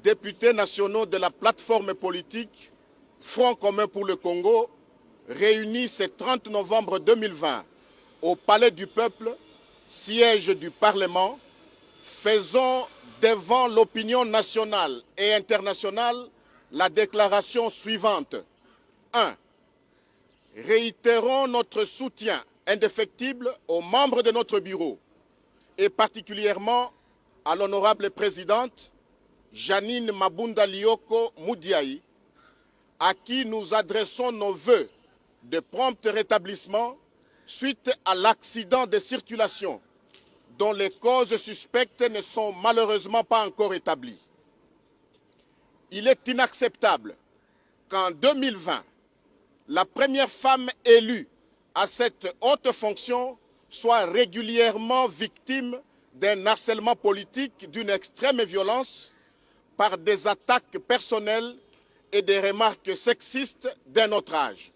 députés nationaux de la plateforme politique Front commun pour le Congo, réunis ce 30 novembre 2020 au Palais du Peuple, siège du Parlement, faisons devant l'opinion nationale et internationale la déclaration suivante. 1. Réitérons notre soutien indéfectible aux membres de notre bureau et particulièrement à l'honorable présidente Janine Mabunda Lioko Moudiaï, à qui nous adressons nos vœux de prompt rétablissement suite à l'accident de circulation dont les causes suspectes ne sont malheureusement pas encore établies. Il est inacceptable qu'en 2020, la première femme élue à cette haute fonction soit régulièrement victime d'un harcèlement politique d'une extrême violence par des attaques personnelles et des remarques sexistes d'un autre âge.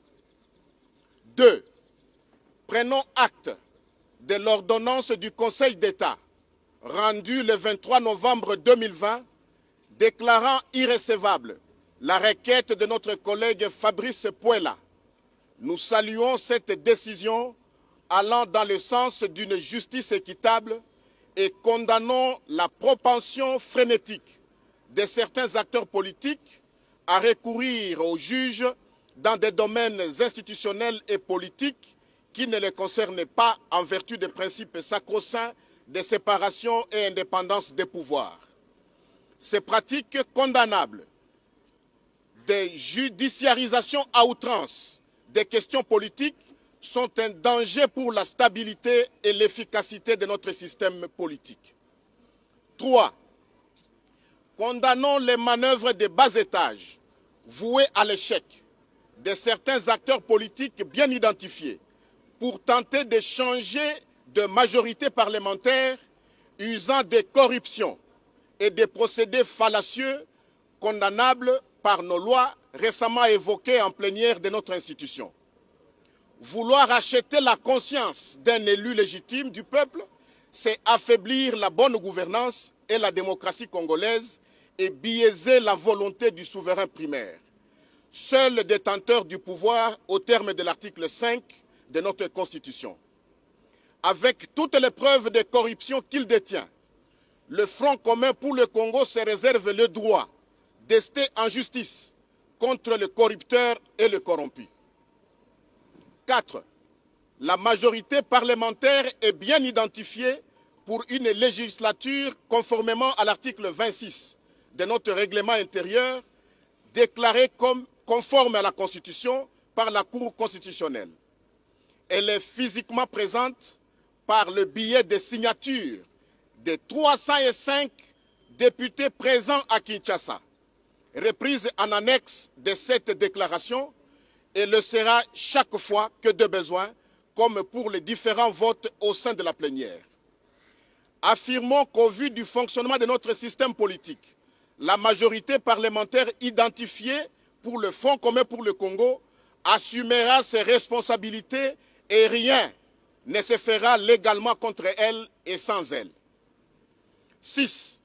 2. Prenons acte de l'ordonnance du Conseil d'État rendue le 23 novembre 2020 déclarant irrecevable la requête de notre collègue Fabrice Puela. Nous saluons cette décision allant dans le sens d'une justice équitable et condamnons la propension frénétique de certains acteurs politiques à recourir aux juges dans des domaines institutionnels et politiques qui ne les concernent pas en vertu des principes sacro-saints de séparation et indépendance des pouvoirs. Ces pratiques condamnables de judiciarisation à outrance des questions politiques sont un danger pour la stabilité et l'efficacité de notre système politique. 3. Condamnons les manœuvres de bas étage vouées à l'échec de certains acteurs politiques bien identifiés pour tenter de changer de majorité parlementaire usant des corruptions et des procédés fallacieux condamnables par nos lois récemment évoquées en plénière de notre institution. Vouloir acheter la conscience d'un élu légitime du peuple, c'est affaiblir la bonne gouvernance et la démocratie congolaise et biaiser la volonté du souverain primaire, seul détenteur du pouvoir au terme de l'article 5 de notre Constitution. Avec toutes les preuves de corruption qu'il détient, le Front commun pour le Congo se réserve le droit d'ester en justice contre le corrupteur et le corrompu. 4. La majorité parlementaire est bien identifiée pour une législature conformément à l'article 26 de notre règlement intérieur, déclaré comme conforme à la Constitution par la Cour constitutionnelle. Elle est physiquement présente par le biais des signatures des 305 députés présents à Kinshasa, reprise en annexe de cette déclaration, et le sera chaque fois que de besoin, comme pour les différents votes au sein de la plénière. Affirmons qu'au vu du fonctionnement de notre système politique, la majorité parlementaire identifiée pour le Front commun pour le Congo assumera ses responsabilités et rien ne se fera légalement contre elle et sans elle. 6.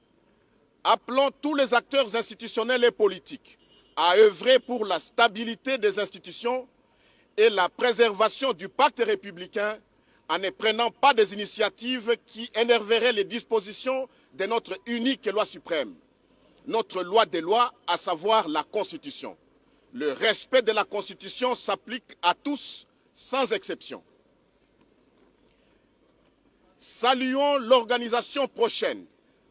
Appelons tous les acteurs institutionnels et politiques à œuvrer pour la stabilité des institutions et la préservation du pacte républicain en ne prenant pas des initiatives qui énerveraient les dispositions de notre unique loi suprême, notre loi des lois, à savoir la Constitution. Le respect de la Constitution s'applique à tous, sans exception. Saluons l'organisation prochaine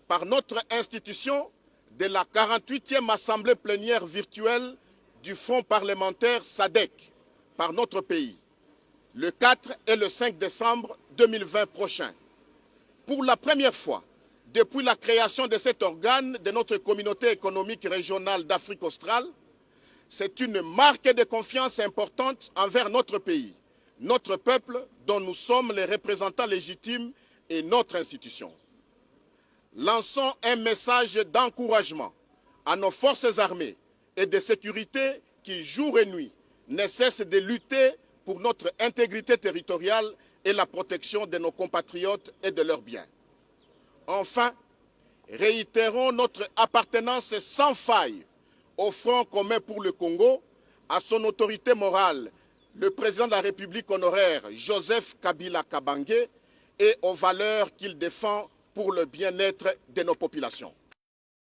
par notre institution de la 48e Assemblée plénière virtuelle du Front parlementaire SADC par notre pays, le 4 et le 5 décembre 2020 prochain. Pour la première fois, depuis la création de cet organe de notre communauté économique régionale d'Afrique australe, c'est une marque de confiance importante envers notre pays, notre peuple dont nous sommes les représentants légitimes et notre institution. Lançons un message d'encouragement à nos forces armées et de sécurité qui, jour et nuit, ne cessent de lutter pour notre intégrité territoriale et la protection de nos compatriotes et de leurs biens. Enfin, réitérons notre appartenance sans faille au Front commun pour le Congo, à son autorité morale, le président de la République honoraire Joseph Kabila Kabange, et aux valeurs qu'il défend pour le bien-être de nos populations.